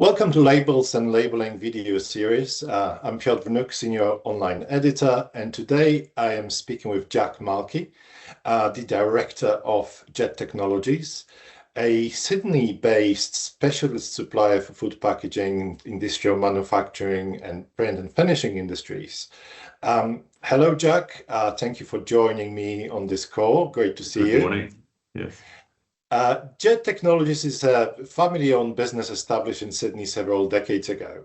Welcome to Labels and Labeling video series. I'm Piotr Wnuk, Senior Online Editor, and today I am speaking with Jack Malki, the Director of Jet Technologies, a Sydney-based specialist supplier for food packaging, industrial manufacturing, and print and finishing industries. Hello, Jack. Thank you for joining me on this call. Great to see you. Good morning. Yes. Jet Technologies is a family-owned business established in Sydney several decades ago.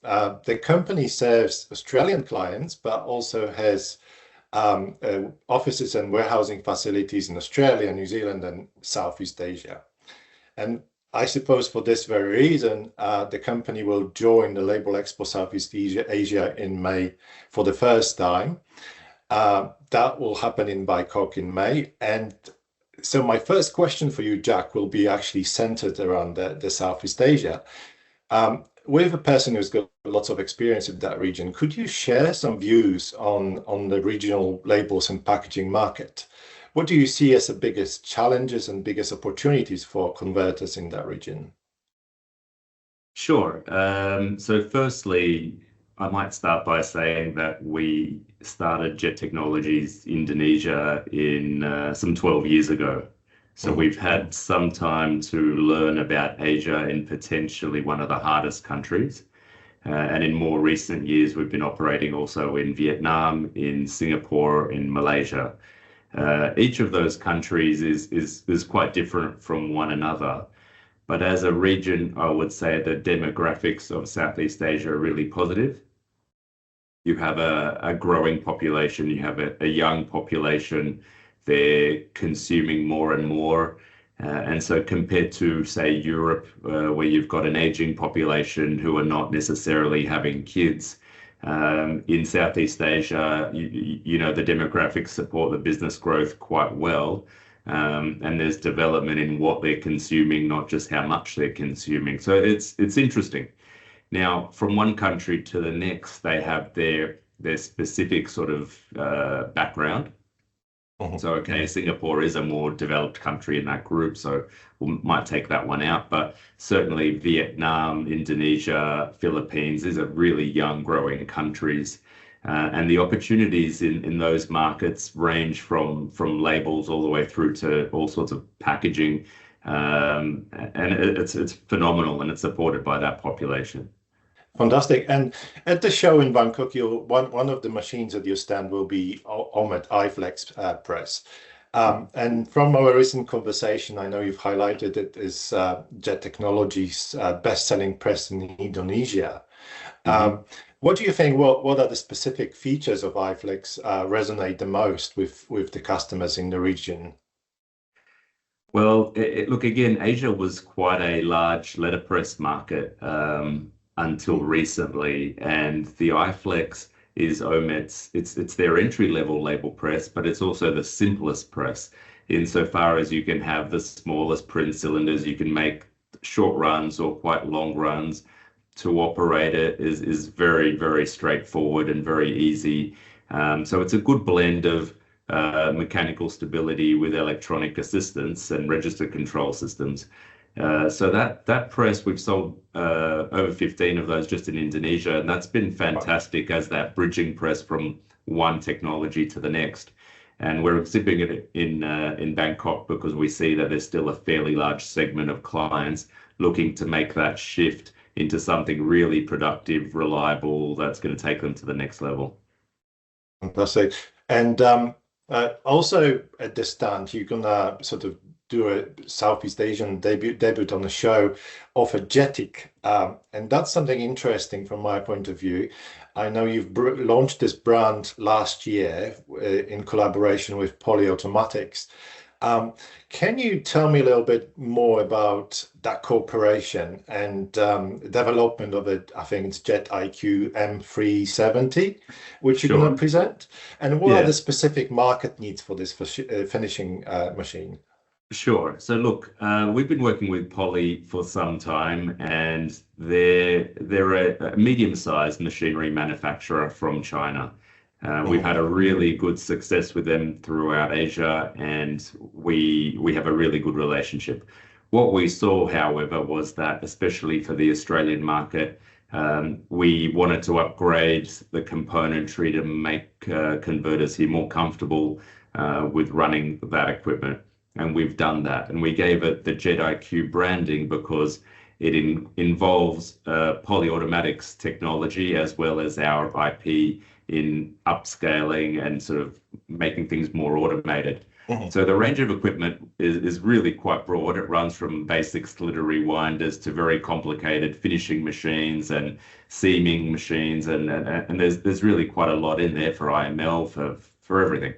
The company serves Australian clients, but also has offices and warehousing facilities in Australia, New Zealand, and Southeast Asia. And I suppose for this very reason, the company will join the Labelexpo Southeast Asia in May for the first time. That will happen in Bangkok in May. And so my first question for you, Jack, will be actually centered around the Southeast Asia. With a person who's got lots of experience in that region, could you share some views on the regional labels and packaging market? What do you see as the biggest challenges and biggest opportunities for converters in that region? Sure. So firstly, I might start by saying that we started Jet Technologies Indonesia in some 12 years ago. So we've had some time to learn about Asia in potentially one of the hardest countries. And in more recent years, we've been operating also in Vietnam, in Singapore, in Malaysia. Each of those countries is quite different from one another. But as a region, I would say the demographics of Southeast Asia are really positive. You have a growing population, you have a young population, they're consuming more and more. And so compared to, say, Europe, where you've got an aging population who are not necessarily having kids, in Southeast Asia, you know, the demographics support the business growth quite well. And there's development in what they're consuming, not just how much they're consuming. So it's interesting. Now, from one country to the next, they have their specific sort of background. So, okay, Singapore is a more developed country in that group, so we might take that one out. But certainly Vietnam, Indonesia, Philippines, these are really young, growing countries. And the opportunities in those markets range from labels all the way through to all sorts of packaging. And it's phenomenal, and it's supported by that population. Fantastic. And at the show in Bangkok, one of the machines at your stand will be Omet iFlex press. And from our recent conversation, I know you've highlighted it as Jet Technologies' best-selling press in Indonesia. What do you think? What are the specific features of iFlex resonate the most with the customers in the region? Well, look, again, Asia was quite a large letterpress market until recently, and the iFlex is Omet's, it's their entry-level label press, but it's also the simplest press insofar as you can have the smallest print cylinders, you can make short runs or quite long runs. To operate it is very, very straightforward and very easy. So it's a good blend of mechanical stability with electronic assistance and register control systems. So that press, we've sold over 15 of those just in Indonesia, and that's been fantastic as that bridging press from one technology to the next. And we're exhibiting it in Bangkok because we see that there's still a fairly large segment of clients looking to make that shift into something really productive, reliable, that's going to take them to the next level. Fantastic. And also at this stand, you're gonna sort of do a Southeast Asian debut on the show of a Jetic, and that's something interesting from my point of view. I know you've launched this brand last year in collaboration with Poly Automatics. Can you tell me a little bit more about that cooperation and development of it? I think it's Jet IQ M370, which you're going to present. And what are the specific market needs for this finishing machine? Sure. So look, we've been working with Poly for some time, and they're a medium-sized machinery manufacturer from China. We've had a really good success with them throughout Asia, and we have a really good relationship. What we saw, however, was that especially for the Australian market, we wanted to upgrade the componentry to make converters here more comfortable with running that equipment. And we've done that. And we gave it the Jet IQ branding because it involves polyautomatics technology as well as our IP in upscaling and sort of making things more automated. So the range of equipment is really quite broad. It runs from basic slitter rewinders to very complicated finishing machines and seaming machines, and there's really quite a lot in there for IML for everything.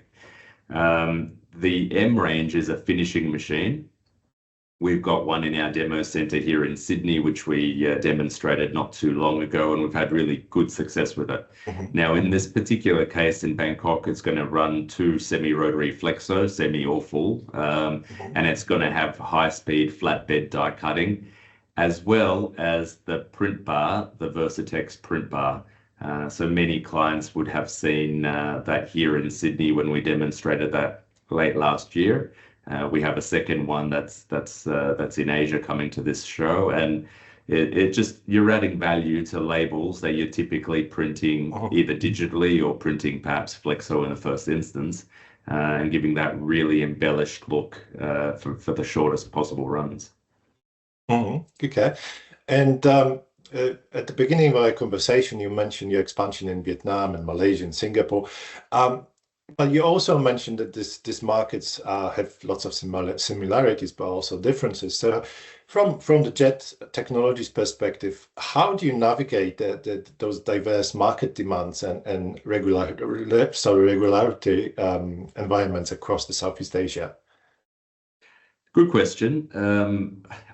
The M range is a finishing machine. We've got one in our demo center here in Sydney, which we demonstrated not too long ago, and we've had really good success with it. Now, in this particular case in Bangkok, it's going to run 2 semi-rotary flexo, semi or full, and it's going to have high-speed flatbed die cutting, as well as the print bar, the Versatex print bar. So many clients would have seen that here in Sydney when we demonstrated that late last year. We have a second one that's in Asia coming to this show, and it just, you're adding value to labels that you're typically printing either digitally or printing perhaps flexo in the first instance, and giving that really embellished look for the shortest possible runs. Okay, and at the beginning of our conversation, you mentioned your expansion in Vietnam and Malaysia and Singapore. But you also mentioned that these markets have lots of similarities, but also differences. So from the Jet Technologies perspective, how do you navigate those diverse market demands and regularity environments across the Southeast Asia? Good question.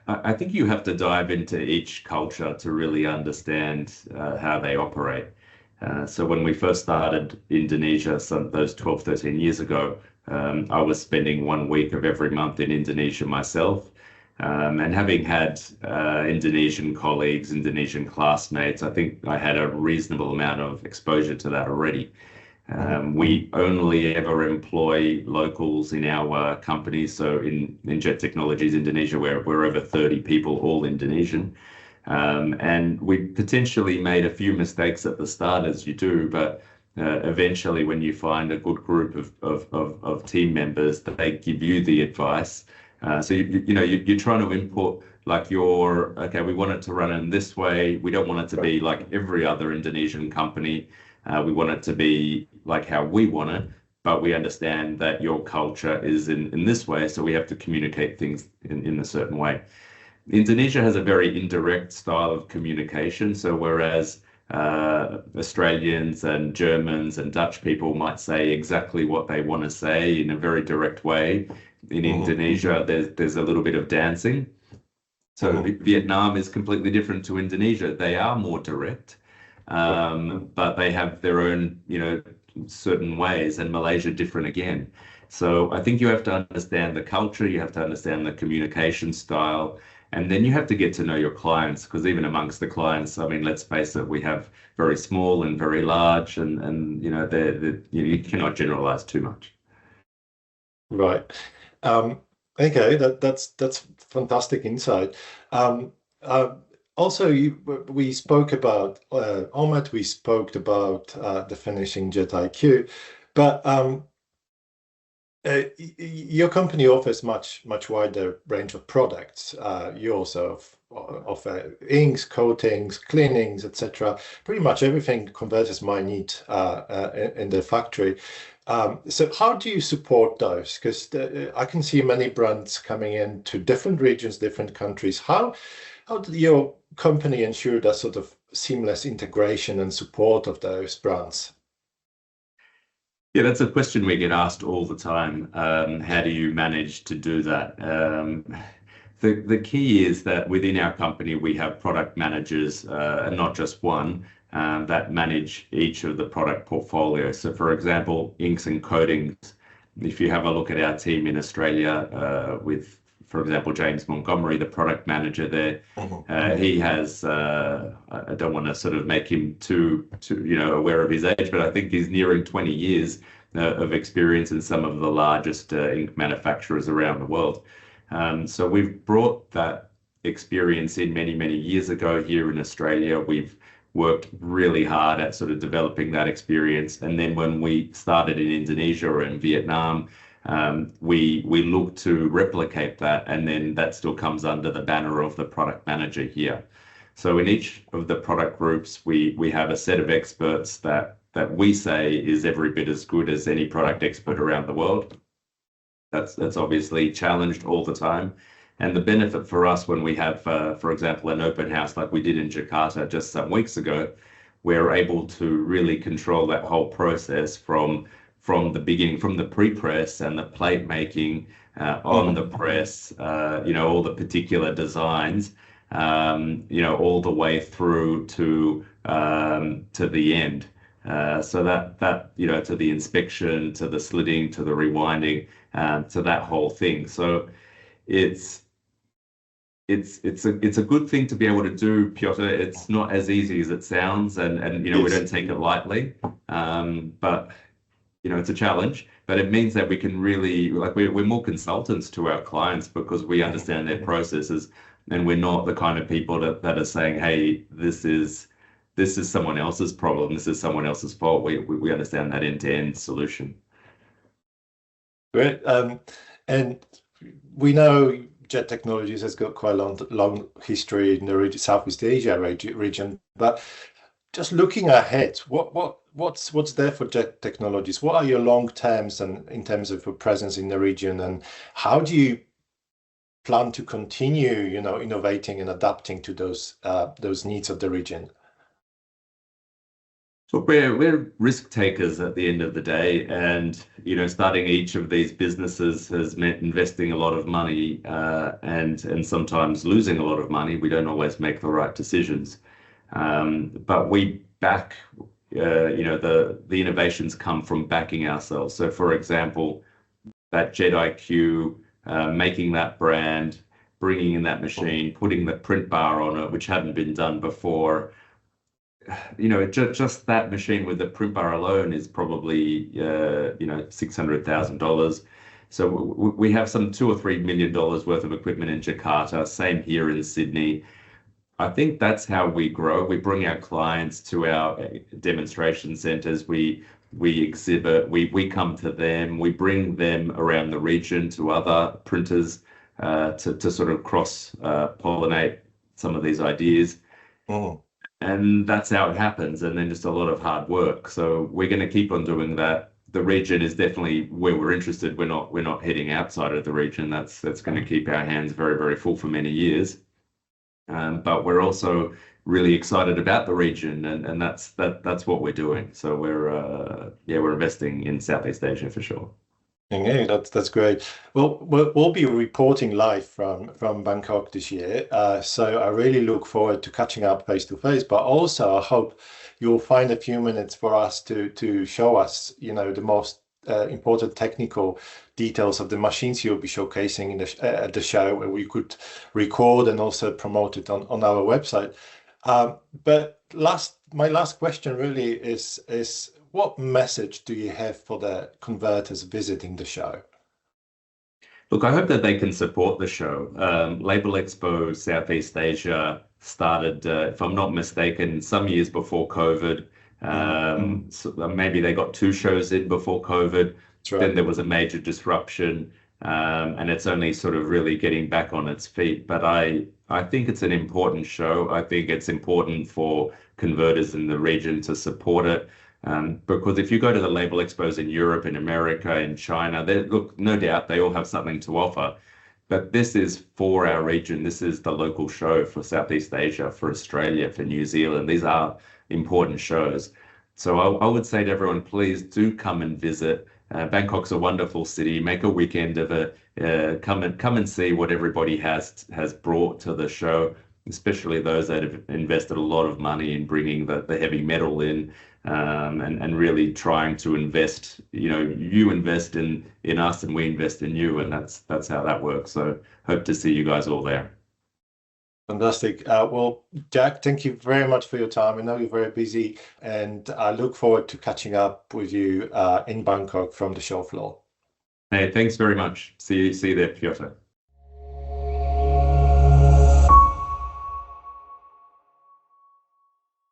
I think you have to dive into each culture to really understand how they operate. So when we first started Indonesia, those 12, 13 years ago, I was spending 1 week of every month in Indonesia myself. And having had Indonesian colleagues, Indonesian classmates, I think I had a reasonable amount of exposure to that already. We only ever employ locals in our company. So in Jet Technologies Indonesia, we're over 30 people, all Indonesian. And we potentially made a few mistakes at the start, as you do, but eventually when you find a good group of team members, they give you the advice. So you're trying to import like okay, we want it to run in this way. We don't want it to be like every other Indonesian company. We want it to be like how we want it, but we understand that your culture is in this way, so we have to communicate things in a certain way. Indonesia has a very indirect style of communication. So whereas Australians and Germans and Dutch people might say exactly what they want to say in a very direct way, in Indonesia, there's a little bit of dancing. So Vietnam is completely different to Indonesia. They are more direct, but they have their own, certain ways, and Malaysia different again. So I think you have to understand the culture, you have to understand the communication style, and then you have to get to know your clients, because even amongst the clients, I mean, let's face it, we have very small and very large, and you cannot generalize too much. Right. Okay, that's fantastic insight. Also, we spoke about Ahmed, we spoke about the finishing Jet IQ, but your company offers much wider range of products. You also offer inks, coatings, cleanings, etc. Pretty much everything converters might need in the factory. So how do you support those? Because I can see many brands coming in to different regions, different countries. How did your company ensure that sort of seamless integration and support of those brands? Yeah, that's a question we get asked all the time. How do you manage to do that? The key is that within our company, we have product managers, and not just one, that manage each of the product portfolio. So for example, inks and coatings, if you have a look at our team in Australia with, for example, James Montgomery, the product manager there, he has, I don't want to sort of make him too aware of his age, but I think he's nearing 20 years of experience in some of the largest ink manufacturers around the world. So we've brought that experience in many years ago here in Australia. We've worked really hard at sort of developing that experience. And then when we started in Indonesia and Vietnam, we look to replicate that, and then that still comes under the banner of the product manager here. So in each of the product groups, we have a set of experts that we say is every bit as good as any product expert around the world. That's obviously challenged all the time. And the benefit for us when we have, for example, an open house like we did in Jakarta just some weeks ago, we're able to really control that whole process from the beginning, from the pre-press and the plate making on the press, all the particular designs, all the way through to the end. So that to the inspection, to the slitting, to the rewinding, to that whole thing. So it's a good thing to be able to do, Piotr. It's not as easy as it sounds, and we don't take it lightly. But it's a challenge. But it means that we can really, we're more consultants to our clients because we understand their processes, and we're not the kind of people that are saying, hey, this is someone else's problem, this is someone else's fault. We understand that end-to-end solution. Great. And we know Jet Technologies has got quite a long history in the Southeast Asia region, but just looking ahead, what's there for Jet Technologies? What are your long terms and in terms of your presence in the region, and how do you plan to continue, innovating and adapting to those needs of the region? So we're risk takers at the end of the day, and starting each of these businesses has meant investing a lot of money and sometimes losing a lot of money. We don't always make the right decisions, but we back. The innovations come from backing ourselves. So, for example, that Jet IQ, making that brand, bringing in that machine, putting the print bar on it, which hadn't been done before. Just that machine with the print bar alone is probably, $600,000. So we have some $2 or $3 million worth of equipment in Jakarta, same here in Sydney. I think that's how we grow. We bring our clients to our demonstration centers. We exhibit, we come to them, we bring them around the region to other printers to sort of cross-pollinate some of these ideas. Oh. And that's how it happens, and then just a lot of hard work. So we're going to keep on doing that. The region is definitely where we're interested. We're not heading outside of the region. That's going to keep our hands very, very full for many years. But we're also really excited about the region, and that's what we're doing. So we're investing in Southeast Asia for sure. Yeah, that's great. Well, we'll be reporting live from Bangkok this year, so I really look forward to catching up face to face. But also, I hope you'll find a few minutes for us to show us, the most important technical details of the machines you'll be showcasing at the show, where we could record and also promote it on our website. But my last question really is. What message do you have for the converters visiting the show? Look, I hope that they can support the show. Labelexpo Southeast Asia started, if I'm not mistaken, some years before COVID. So maybe they got 2 shows in before COVID. Right. Then there was a major disruption, and it's only sort of really getting back on its feet. But I think it's an important show. I think it's important for converters in the region to support it. Because if you go to the Label Expos in Europe, in America, in China, look, no doubt they all have something to offer. But this is for our region. This is the local show for Southeast Asia, for Australia, for New Zealand. These are important shows. So I would say to everyone, please do come and visit. Bangkok's a wonderful city. Make a weekend of it. Come and see what everybody has brought to the show, especially those that have invested a lot of money in bringing the heavy metal in. And really trying to invest, you invest in us and we invest in you, and that's how that works. So hope to see you guys all there. Fantastic. Well, Jack, thank you very much for your time. I know you're very busy, and I look forward to catching up with you in Bangkok from the show floor. Hey, thanks very much. See you there, Piotr.